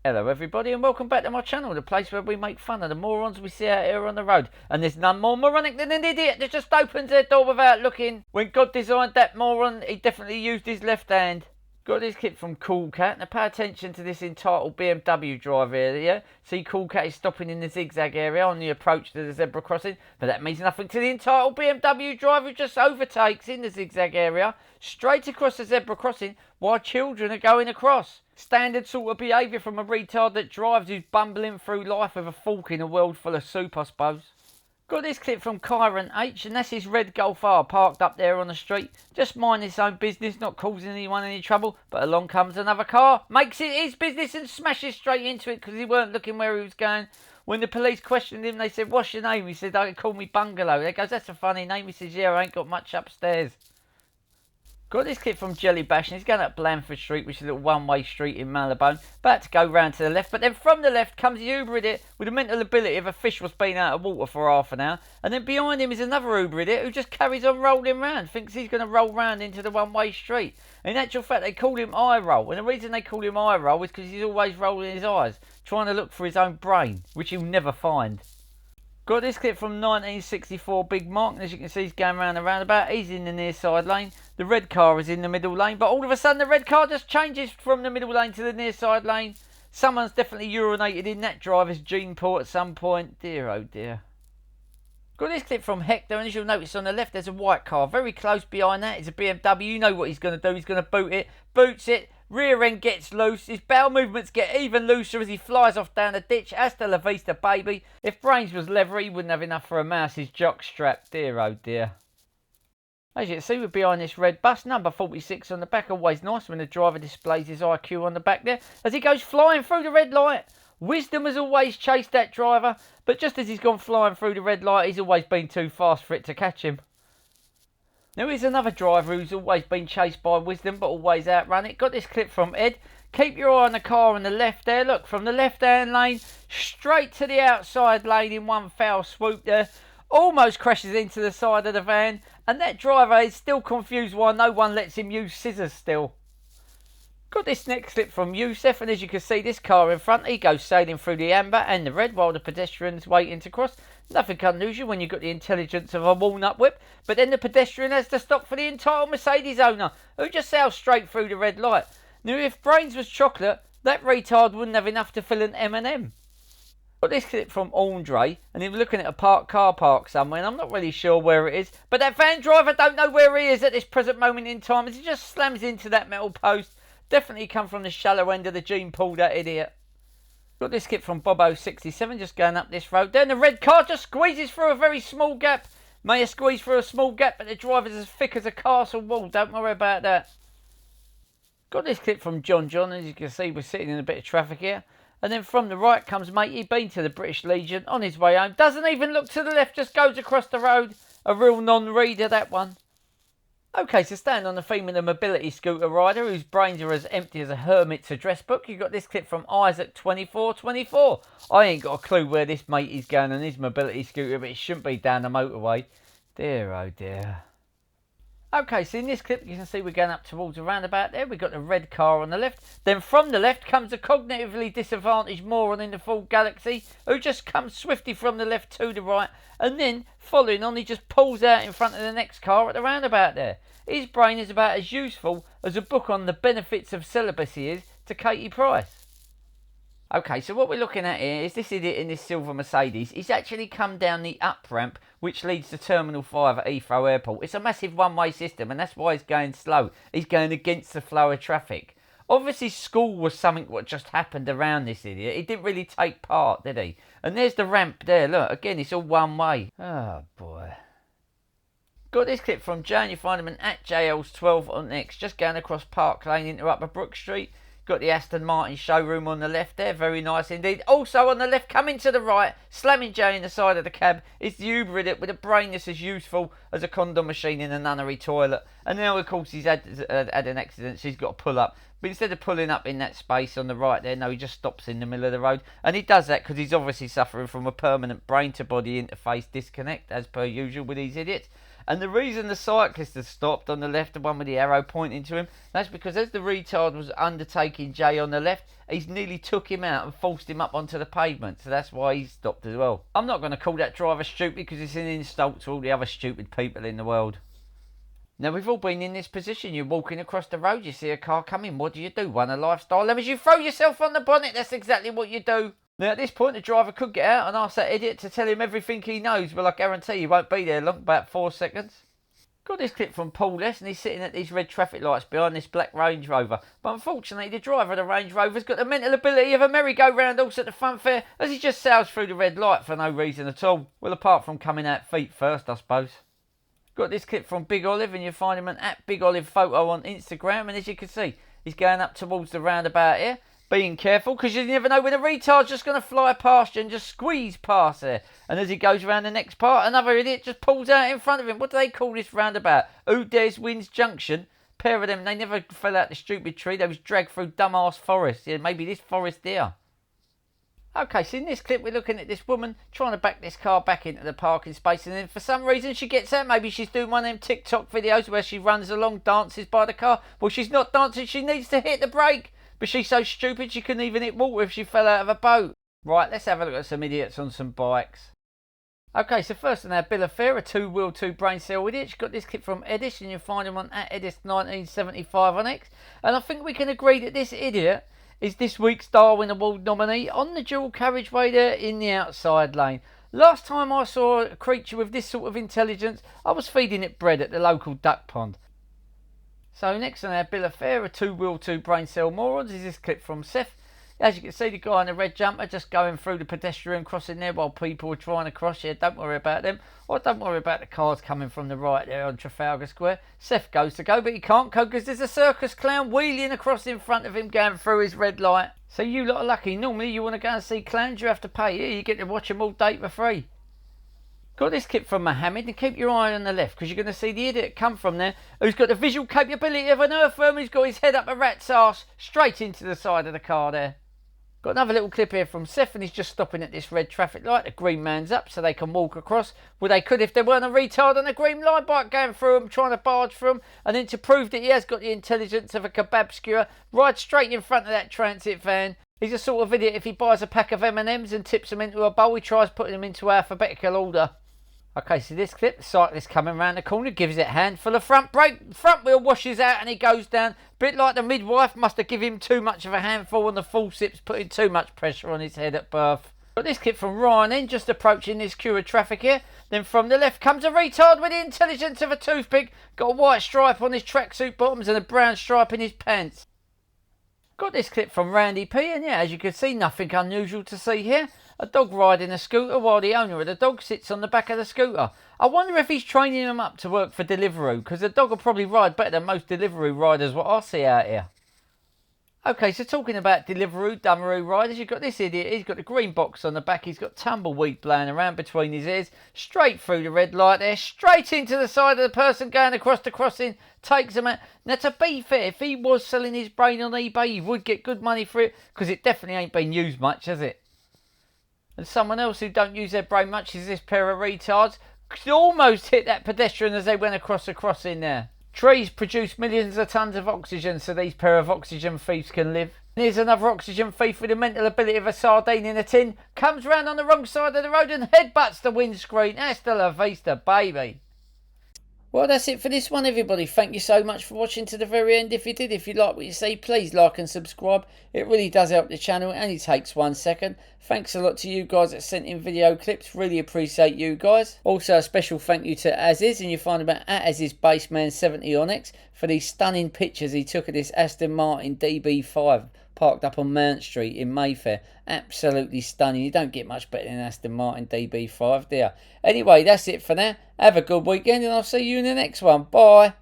Hello everybody and welcome back to my channel, the place where we make fun of the morons we see out here on the road. And there's none more moronic than an idiot that just opens their door without looking. When God designed that moron, he definitely used his left hand. Got this clip from Cool Cat. Now pay attention to this entitled BMW driver here, yeah? See, Cool Cat is stopping in the zigzag area on the approach to the zebra crossing, but that means nothing to the entitled BMW driver who just overtakes in the zigzag area straight across the zebra crossing while children are going across. Standard sort of behaviour from a retard that drives who's bumbling through life with a fork in a world full of soup, I suppose. Got this clip from Kyron H, and that's his red Golf R parked up there on the street. Just minding his own business, not causing anyone any trouble. But along comes another car, makes it his business and smashes straight into it because he weren't looking where he was going. When the police questioned him, they said, "What's your name?" He said, "They call me Bungalow." They goes, "That's a funny name." He says, "Yeah, I ain't got much upstairs." Got this clip from Jelly Bash, and he's going up Blandford Street, which is a little one-way street in Marylebone. About to go round to the left, but then from the left comes the Uber idiot with the mental ability of a fish was been out of water for half an hour. And then behind him is another Uber idiot who just carries on rolling round, thinks he's going to roll round into the one-way street. In actual fact, they call him Eye Roll, and the reason they call him Eye Roll is because he's always rolling his eyes, trying to look for his own brain, which he'll never find. Got this clip from 1964 Big Mark, and as you can see he's going round the roundabout. He's in the near side lane. The red car is in the middle lane, but all of a sudden the red car just changes from the middle lane to the near side lane. Someone's definitely urinated in that driver's gene pool at some point. Dear oh dear. Got this clip from Hector, and as you'll notice on the left there's a white car. Very close behind that is a BMW. You know what he's going to do. He's going to boot it. Boots it. Rear end gets loose, his bowel movements get even looser as he flies off down the ditch. Hasta la vista, baby. If brains was leather, he wouldn't have enough for a mouse's jock strap. Dear oh dear. As you can see, we're behind this red bus, number 46 on the back. Always nice when the driver displays his IQ on the back there as he goes flying through the red light. Wisdom has always chased that driver, but just as he's gone flying through the red light, he's always been too fast for it to catch him. Now here's another driver who's always been chased by Wisdom but always outrun it. Got this clip from Ed. Keep your eye on the car on the left there. Look, from the left hand lane straight to the outside lane in one foul swoop there. Almost crashes into the side of the van, and that driver is still confused why no one lets him use scissors still. Got this next clip from Youssef, and as you can see this car in front, he goes sailing through the amber and the red while the pedestrian's waiting to cross. Nothing unusual when you've got the intelligence of a walnut whip, but then the pedestrian has to stop for the entitled Mercedes owner who just sails straight through the red light. Now if brains was chocolate, that retard wouldn't have enough to fill an M&M. Got this clip from Andre, and he was looking at a parked car park somewhere, and I'm not really sure where it is, but that van driver don't know where he is at this present moment in time as he just slams into that metal post. Definitely come from the shallow end of the gene pool, that idiot. Got this clip from Bobo67 just going up this road. Then the red car just squeezes through a very small gap. May have squeezed through a small gap, but the driver's as thick as a castle wall. Don't worry about that. Got this clip from John. As you can see, we're sitting in a bit of traffic here. And then from the right comes matey, been to the British Legion, on his way home. Doesn't even look to the left, just goes across the road. A real non-reader, that one. Okay, so staying on the theme of the mobility scooter rider whose brains are as empty as a hermit's address book, you got this clip from Isaac2424. I ain't got a clue where this mate is going on his mobility scooter, but it shouldn't be down the motorway. Dear oh dear. Okay, so in this clip you can see we're going up towards a roundabout there. We've got the red car on the left. Then from the left comes a cognitively disadvantaged moron in the full galaxy who just comes swiftly from the left to the right. And then, following on, he just pulls out in front of the next car at the roundabout there. His brain is about as useful as a book on the benefits of celibacy is to Katie Price. Okay, so what we're looking at here is this idiot in this silver Mercedes. He's actually come down the up ramp which leads to Terminal 5 at Heathrow Airport. It's a massive one-way system and that's why he's going slow. He's going against the flow of traffic. Obviously school was something what just happened around this idiot. He didn't really take part, did he? And there's the ramp there. Look, again, it's all one way. Oh, boy. Got this clip from Jane. You find him at JL's12 on X. Just going across Park Lane into Upper Brook Street. Got the Aston Martin showroom on the left there. Very nice indeed. Also on the left, coming to the right, slamming Jay in the side of the cab, is the Uber idiot with a brain that's as useful as a condom machine in a nunnery toilet. And now, of course, he's had an accident, so he's got to pull up. But instead of pulling up in that space on the right there, no, he just stops in the middle of the road. And he does that because he's obviously suffering from a permanent brain-to-body interface disconnect, as per usual with these idiots. And the reason the cyclist has stopped on the left, the one with the arrow pointing to him, that's because as the retard was undertaking Jay on the left, he's nearly took him out and forced him up onto the pavement. So that's why he's stopped as well. I'm not going to call that driver stupid because it's an insult to all the other stupid people in the world. Now, we've all been in this position. You're walking across the road, you see a car coming. What do? One of lifestyle levers. You throw yourself on the bonnet. That's exactly what you do. Now, at this point, the driver could get out and ask that idiot to tell him everything he knows. Well, I guarantee he won't be there long, about 4 seconds. Got this clip from Careless, and he's sitting at these red traffic lights behind this black Range Rover. But unfortunately, the driver of the Range Rover's got the mental ability of a merry-go-round horse at the funfair, as he just sails through the red light for no reason at all. Well, apart from coming out feet first, I suppose. Got this clip from Big Olive, and you'll find him at Big Olive Photo on Instagram. And as you can see, he's going up towards the roundabout here. Being careful, because you never know when a retard's just going to fly past you and just squeeze past there. And as he goes around the next part, another idiot just pulls out in front of him. What do they call this roundabout? Who dares wins junction? Pair of them, they never fell out the stupid tree. They was dragged through dumbass forest. Yeah, maybe this forest there. Okay, so in this clip, we're looking at this woman trying to back this car back into the parking space. And then for some reason, she gets out. Maybe she's doing one of them TikTok videos where she runs along, dances by the car. Well, she's not dancing. She needs to hit the brake. But she's so stupid she couldn't even hit water if she fell out of a boat. Right, let's have a look at some idiots on some bikes. Okay, so first on our bill of fare, a two-wheel, two-brain cell idiot. She's got this clip from Edis, and you'll find him on @Edis1975 on X. And I think we can agree that this idiot is this week's Darwin Award nominee on the dual carriageway there in the outside lane. Last time I saw a creature with this sort of intelligence, I was feeding it bread at the local duck pond. So next on our bill of fare, a two-wheel, two-brain cell morons, is this clip from Seth. As you can see, the guy in the red jumper just going through the pedestrian crossing there while people are trying to cross. Yeah, don't worry about them. Or don't worry about the cars coming from the right there on Trafalgar Square. Seth goes to go, but he can't go because there's a circus clown wheeling across in front of him going through his red light. So you lot are lucky. Normally you want to go and see clowns, you have to pay. Here you get to watch them all day for free. Got this clip from Mohammed, and keep your eye on the left because you're going to see the idiot come from there who's got the visual capability of an earthworm who's got his head up a rat's arse straight into the side of the car there. Got another little clip here from Seth, and he's just stopping at this red traffic light. The green man's up so they can walk across. Well, they could if there weren't a retard on a green light bike going through them, trying to barge through them. And then to prove that he has got the intelligence of a kebab skewer, ride straight in front of that transit van. He's the sort of idiot, if he buys a pack of M&Ms and tips them into a bowl, he tries putting them into alphabetical order. Okay, so this clip, the cyclist coming round the corner, gives it a handful of front brake, front wheel washes out and he goes down. Bit like the midwife must have given him too much of a handful and the forceps putting too much pressure on his head at birth. Got this clip from Ryan then, just approaching this queue of traffic here. Then from the left comes a retard with the intelligence of a toothpick, got a white stripe on his tracksuit bottoms and a brown stripe in his pants. Got this clip from Randy P, and yeah, as you can see, nothing unusual to see here. A dog riding a scooter while the owner of the dog sits on the back of the scooter. I wonder if he's training him up to work for Deliveroo, because the dog will probably ride better than most Deliveroo riders what I see out here. Okay, so talking about Deliveroo, Dummeroo riders, you've got this idiot. He's got the green box on the back. He's got tumbleweed blowing around between his ears. Straight through the red light there. Straight into the side of the person going across the crossing. Takes him out. Now, to be fair, if he was selling his brain on eBay, he would get good money for it, because it definitely ain't been used much, has it? And someone else who don't use their brain much is this pair of retards. Almost hit that pedestrian as they went across the crossing there. Trees produce millions of tons of oxygen so these pair of oxygen thieves can live. And here's another oxygen thief with the mental ability of a sardine in a tin. Comes round on the wrong side of the road and headbutts the windscreen. Hasta la vista, baby. Well, that's it for this one, everybody. Thank you so much for watching to the very end. If you did, if you like what you see, please like and subscribe. It really does help the channel. It only takes 1 second. Thanks a lot to you guys that sent in video clips. Really appreciate you guys. Also, a special thank you to Aziz, and you find him at AzizBaseman70 on X for these stunning pictures he took of this Aston Martin DB5 parked up on Mount Street in Mayfair. Absolutely stunning. You don't get much better than Aston Martin DB5 there. Anyway, that's it for now. Have a good weekend and I'll see you in the next one. Bye.